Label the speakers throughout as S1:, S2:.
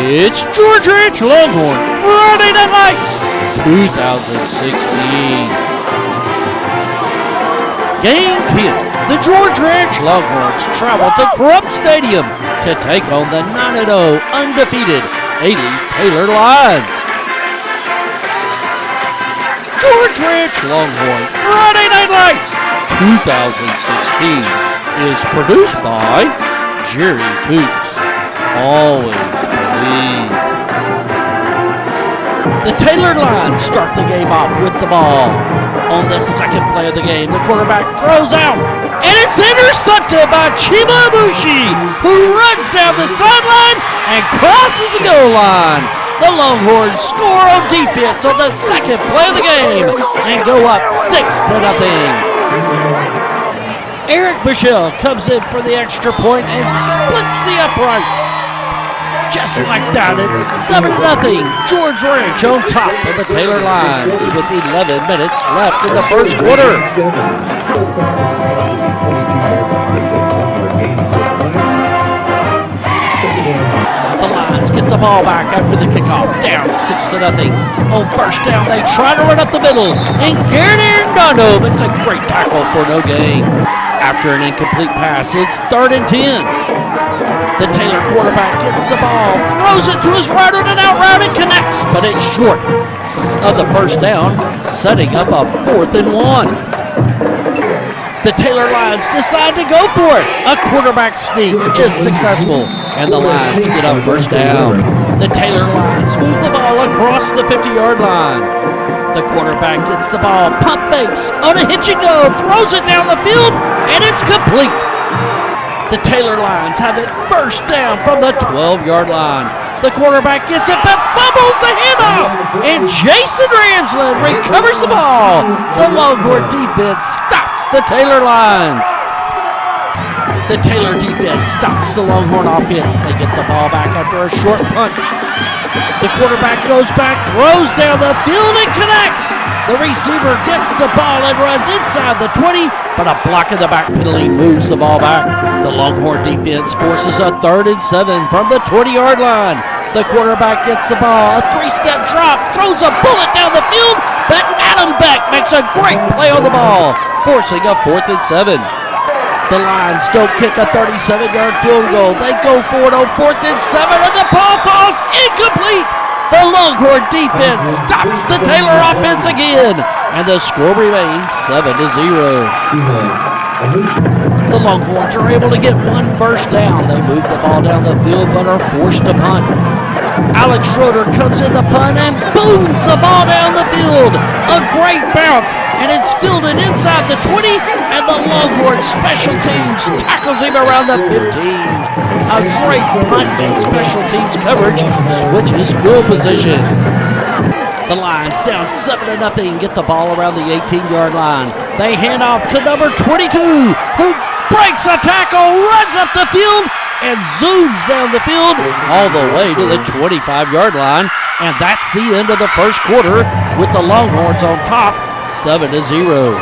S1: It's George Ranch Longhorn Friday Night Lights 2016. Game 10. The George Ranch Longhorns travel to Crump Stadium to take on the 9-0 undefeated Alief Taylor Lions. George Ranch Longhorn Friday Night Lights 2016 is produced by Jerry Toots. Always believe. The Taylor Lions start the game off with the ball. On the second play of the game, the quarterback throws out, and it's intercepted by Chiba Ibushi, who runs down the sideline and crosses the goal line. The Longhorns score on defense on the second play of the game and go up 6-0. Eric Michelle comes in for the extra point and splits the uprights. Just like that, it's 7-0. George Ranch on top of the Taylor Lions with 11 minutes left in the first quarter. The Lions get the ball back after the kickoff, down 6-0. On first down, they try to run up the middle, and Garrett Arredondo makes a great tackle for no gain. After an incomplete pass, it's 3rd and 10. The Taylor quarterback gets the ball, throws it to his right on an out route and connects, but it's short of the first down, setting up a 4th and 1. The Taylor Lions decide to go for it. A quarterback sneak is successful, and the Lions get up first down. The Taylor Lions move the ball across the 50-yard line. The quarterback gets the ball, pump fakes, on a hitch and go, throws it down the field, and it's complete. The Taylor Lions have it first down from the 12-yard line. The quarterback gets it, but fumbles the handoff, and Jason Ramsland recovers the ball. The Longhorn defense stops the Taylor Lions. The Taylor defense stops the Longhorn offense. They get the ball back after a short punt. The quarterback goes back, throws down the field, and connects. The receiver gets the ball and runs inside the 20, but a block in the back penalty moves the ball back. The Longhorn defense forces a 3rd and 7 from the 20-yard line. The quarterback gets the ball, a 3-step drop, throws a bullet down the field, but Adam Beck makes a great play on the ball, forcing a 4th and 7. The Lions don't kick a 37-yard field goal. They go for it on 4th and 7, and the ball falls incomplete. The Longhorn defense stops the Taylor offense again, and the score remains 7-0. The Longhorns are able to get one first down. They move the ball down the field, but are forced to punt. Alex Schroeder comes in to punt and booms the ball down the field. A great bounce, and it's fielded inside the 20, and the Longhorn special teams tackles him around the 15. A great punt and special teams coverage switches field position. The Lions down 7-0, get the ball around the 18-yard line. They hand off to number 22, who breaks a tackle, runs up the field, and zooms down the field all the way to the 25-yard line. And that's the end of the first quarter with the Longhorns on top, 7-0.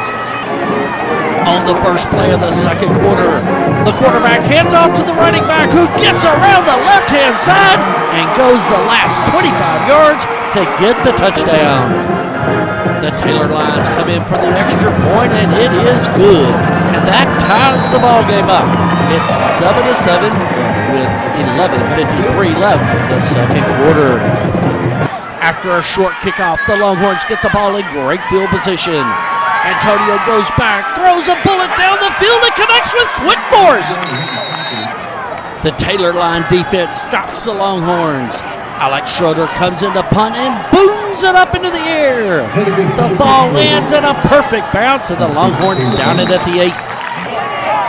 S1: On the first play of the second quarter, the quarterback hands off to the running back, who gets around the left-hand side and goes the last 25 yards to get the touchdown. The Taylor Lions come in for the extra point, and it is good. And that ties the ball game up. It's 7-7 with 11:53 left in the second quarter. After a short kickoff, the Longhorns get the ball in great field position. Antonio goes back, throws a bullet down the field, and connects with quick force. The Taylor line defense stops the Longhorns. Alex Schroeder comes in to punt and booms it up into the air. The ball lands in a perfect bounce, and the Longhorns down it at the 8.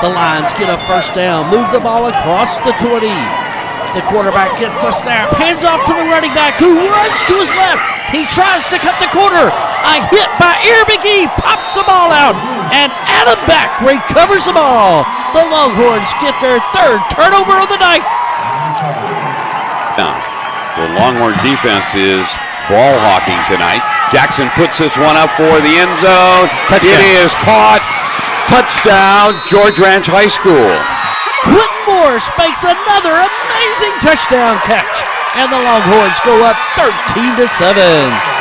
S1: The Lions get a first down, move the ball across the 20. The quarterback gets a snap, hands off to the running back, who runs to his left. He tries to cut the corner. A hit by Aaron McGee pops the ball out, and Adam Beck recovers the ball. The Longhorns get their 3rd turnover of the night.
S2: The Longhorn defense is ball hawking tonight. Jackson puts this one up for the end zone. Touchdown. It is caught. Touchdown, George Ranch High School.
S1: Quentin Morris makes another amazing touchdown catch. and the Longhorns go up 13-7.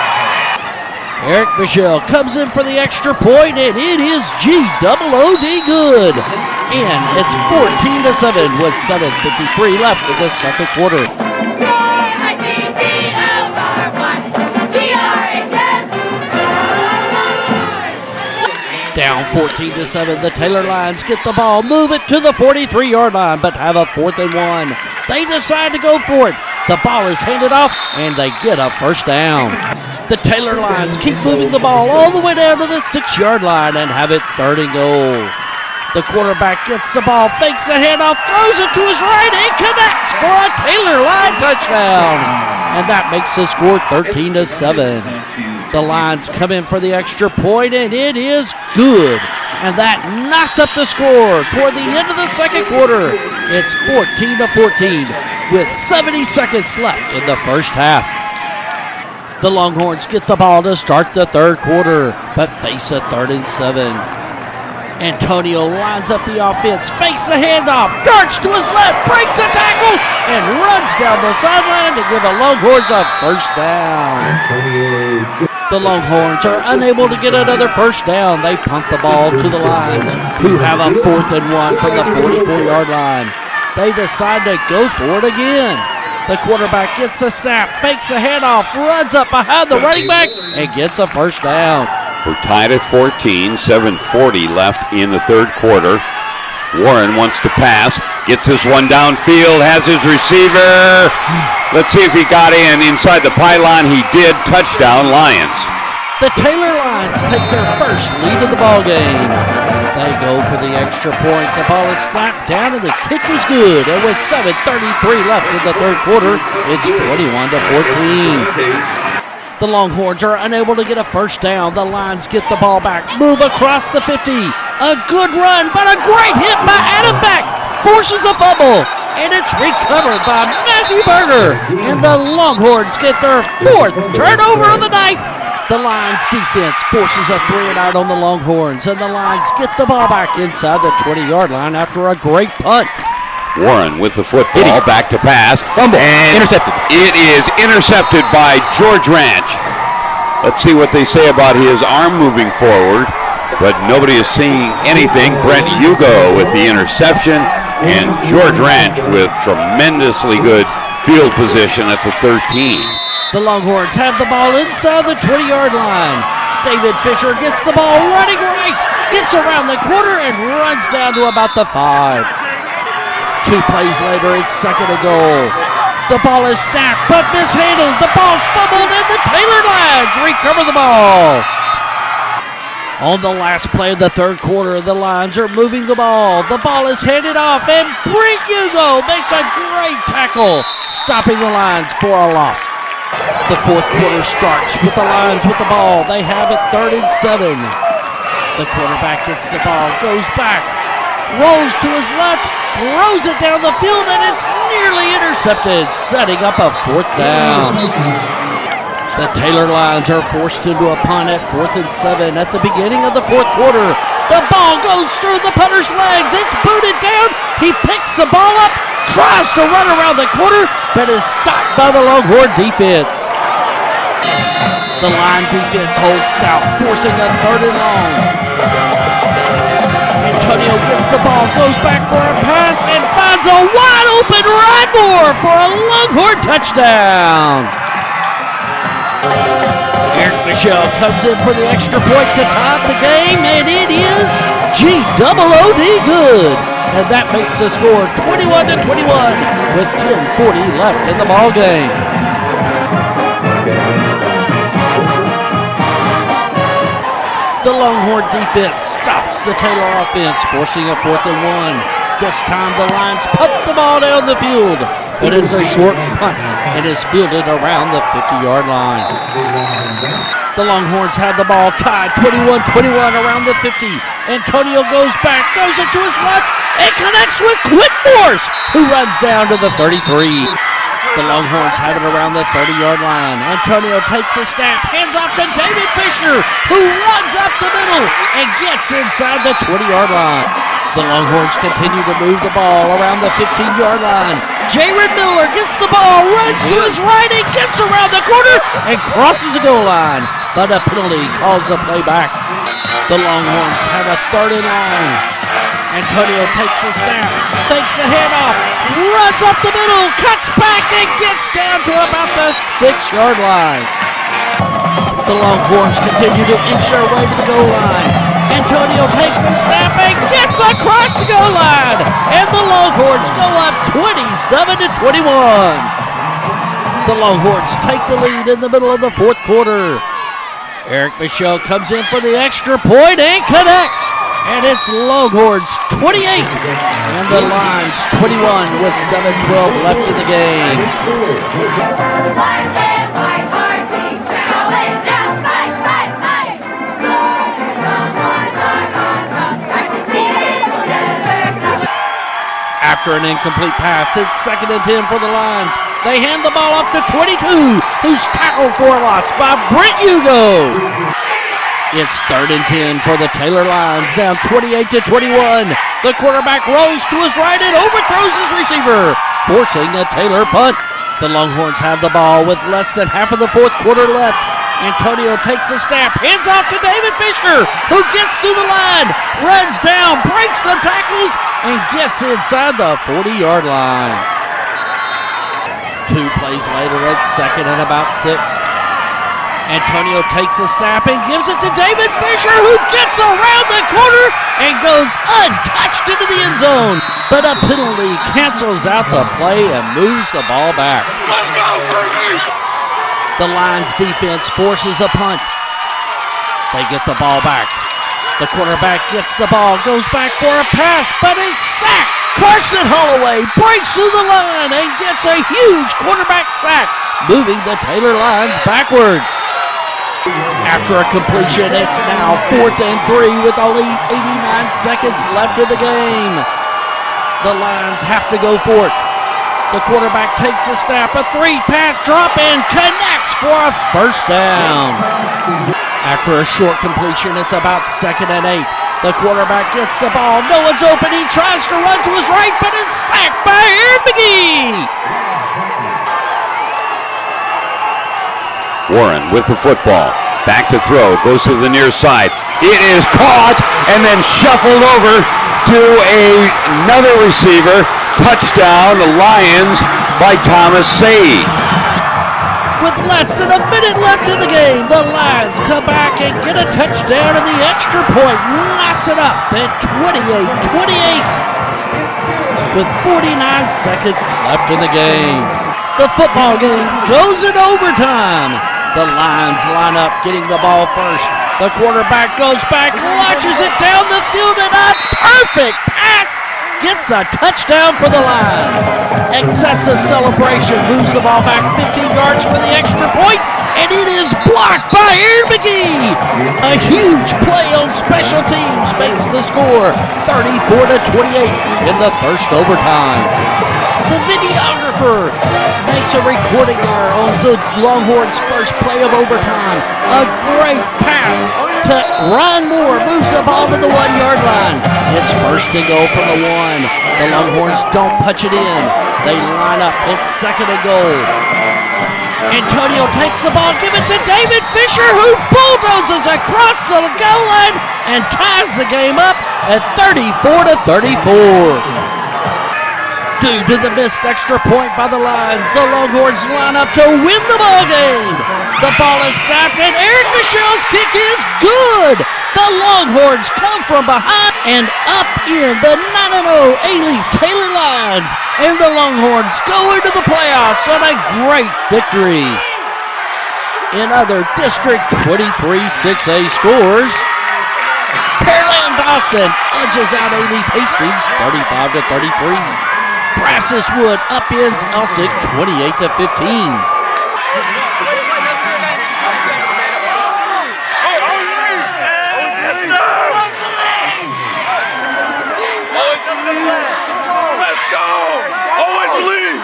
S1: Eric Michelle comes in for the extra point, and it is G-double-O-D good. And it's 14-7 with 7:53 left in the second quarter. Down 14-7, the Taylor Lions get the ball, move it to the 43-yard line, but have a 4th and 1. They decide to go for it. The ball is handed off, and they get a first down. The Taylor Lions keep moving the ball all the way down to the 6-yard line and have it 3rd and goal. The quarterback gets the ball, fakes the handoff, throws it to his right, and connects for a Taylor Line touchdown. And that makes the score 13-7. The Lions come in for the extra point, and it is good. And that knocks up the score toward the end of the second quarter. It's 14-14 with 70 seconds left in the first half. The Longhorns get the ball to start the third quarter, but face a 3rd and 7. Antonio lines up the offense, fakes the handoff, darts to his left, breaks a tackle, and runs down the sideline to give the Longhorns a first down. The Longhorns are unable to get another first down. They punt the ball to the Lions, who have a 4th and 1 from the 44-yard line. They decide to go for it again. The quarterback gets a snap, fakes a handoff, runs up behind the running back, and gets a first down.
S2: We're tied at 14, 7:40 left in the third quarter. Warren wants to pass, gets this one downfield, has his receiver. Let's see if he got in inside the pylon. He did. Touchdown, Lions.
S1: The Taylor Lions take their first lead of the ball game. They go for the extra point. The ball is snapped down, and the kick is good. And with 7:33 left in the third quarter, it's 21-14. The Longhorns are unable to get a first down. The Lions get the ball back, move across the 50. A good run, but a great hit by Adam Beck. Forces a fumble, and it's recovered by Matthew Berger. And the Longhorns get their 4th turnover of the night. The Lions defense forces a 3-and-out on the Longhorns, and the Lions get the ball back inside the 20-yard line after a great punt.
S2: Warren with the football, back to pass.
S3: Fumble,
S2: and
S3: intercepted.
S2: It is intercepted by George Ranch. Let's see what they say about his arm moving forward, but nobody is seeing anything. Brent Hugo with the interception, and George Ranch with tremendously good field position at the 13.
S1: The Longhorns have the ball inside the 20-yard line. David Fisher gets the ball running right, gets around the quarter, and runs down to about the 5. 2 plays later, it's 2nd and goal. The ball is snapped, but mishandled. The ball's fumbled, and the Taylor Lions recover the ball. On the last play of the third quarter, the Lions are moving the ball. The ball is handed off, and Brent Hugo makes a great tackle, stopping the Lions for a loss. The fourth quarter starts with the Lions with the ball. They have it 3rd and 7. The quarterback gets the ball, goes back, rolls to his left, throws it down the field, and it's nearly intercepted, setting up a 4th down. The Taylor Lions are forced into a punt at 4th and 7 at the beginning of the fourth quarter. The ball goes through the punter's legs. It's booted down. He picks the ball up, tries to run around the quarter, but is stopped by the Longhorn defense. The line defense holds stout, forcing a 3rd and long. Antonio gets the ball, goes back for a pass, and finds a wide-open Rydmore for a Longhorn touchdown. Eric Michelle comes in for the extra point to tie the game, and it is G-double-O-D good. And that makes the score 21-21 with 10:40 left in the ball game. The Longhorn defense stops the Taylor offense, forcing a 4th and 1. This time the Lions punt the ball down the field, but it's a short punt and is fielded around the 50-yard line. The Longhorns have the ball tied 21-21 around the 50. Antonio goes back, throws it to his left, and connects with Quint Morse, who runs down to the 33. The Longhorns have it around the 30-yard line. Antonio takes a snap, hands off to David Fisher, who runs up the middle and gets inside the 20-yard line. The Longhorns continue to move the ball around the 15-yard line. Jared Miller gets the ball, runs to his right, and gets around the corner and crosses the goal line. But a penalty calls the play back. The Longhorns have a 3rd and long. Antonio takes a snap, fakes a handoff, runs up the middle, cuts back, and gets down to about the 6-yard line. The Longhorns continue to inch their way to the goal line. Antonio takes a snap and gets across the goal line. And the Longhorns go up 27-21. The Longhorns take the lead in the middle of the 4th quarter. Eric Michelle comes in for the extra point and connects. And it's Longhorns 28 and the Lions 21 with 7:12 left in the game. After an incomplete pass, it's 2nd and 10 for the Lions. They hand the ball off to 22, who's tackled for a loss by Brent Hugo. It's 3rd and 10 for the Taylor Lions, down 28-21. The quarterback rolls to his right and overthrows his receiver, forcing a Taylor punt. The Longhorns have the ball with less than half of the 4th quarter left. Antonio takes a snap, hands off to David Fisher, who gets through the line, runs down, breaks some tackles, and gets inside the 40-yard line. 2 plays later, it's 2nd and about 6. Antonio takes a snap and gives it to David Fisher, who gets around the corner and goes untouched into the end zone. But a penalty cancels out the play and moves the ball back. Let's go, Fergie. The Lions defense forces a punt. They get the ball back. The quarterback gets the ball, goes back for a pass, but is sacked. Carson Holloway breaks through the line and gets a huge quarterback sack, moving the Taylor Lions backwards. After a completion, it's now 4th and 3 with only 89 seconds left in the game. The Lions have to go for it. The quarterback takes a snap, a 3-pass drop, and connects for a 1st down. After a short completion, it's about 2nd and 8. The quarterback gets the ball. No one's open. He tries to run to his right, but is sacked by Aaron McGee.
S2: Warren with the football. Back to throw. Goes to the near side. It is caught and then shuffled over to another receiver. Touchdown, the Lions by Thomas Say.
S1: With less than a minute left in the game, the Lions come back and get a touchdown, and the extra point knocks it up at 28-28 with 49 seconds left in the game. The football game goes in overtime. The Lions line up getting the ball first. The quarterback goes back, launches it down the field, and a perfect pass gets a touchdown for the Lions. Excessive celebration moves the ball back 15 yards for the extra point, and it is blocked by Aaron McGee. A huge play on special teams makes the score 34-28 in the 1st overtime. The videographer makes a recording there on the Longhorns' first play of overtime. A great pass to Ron Moore, moves the ball to the 1-yard line. It's 1st and goal from the 1. The Longhorns don't punch it in. They line up. It's 2nd and goal. Antonio takes the ball, give it to David Fisher, who bulldozes across the goal line and ties the game up at 34-34. Due to the missed extra point by the Lions, the Longhorns line up to win the ball game. The ball is snapped, and Eric Michelle's kick is good. The Longhorns come from behind and up in the 9-0 Alief Taylor Lions, and the Longhorns go into the playoffs on a great victory. In other District 23 6A scores, Pearland Dawson edges out Alief Hastings 35-33. Brassus Wood upends Elsick 28-15.
S3: Let's go! Always believe!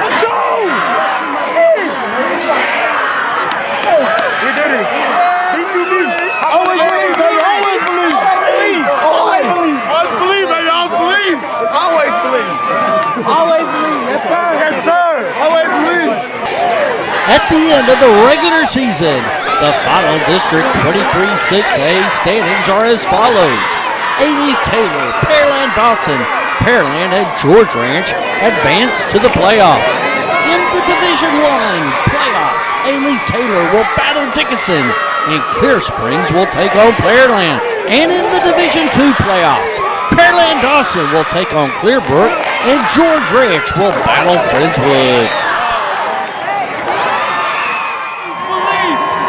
S3: Let's go!
S1: the end of the regular season. The final District 23-6A standings are as follows. Alief Taylor, Pearland Dawson, Pearland, and George Ranch advance to the playoffs. In the Division I playoffs, Alief Taylor will battle Dickinson, and Clear Springs will take on Pearland. And in the Division II playoffs, Pearland Dawson will take on Clearbrook, and George Ranch will battle Friendswood.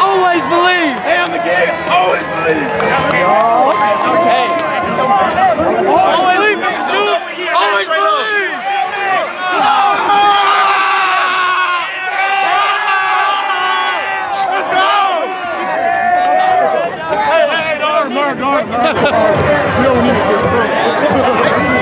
S3: Always believe. Hey, I'm the kid. Always believe. Okay. Always believe. Always believe. Let's go. Hey, don't. We don't need to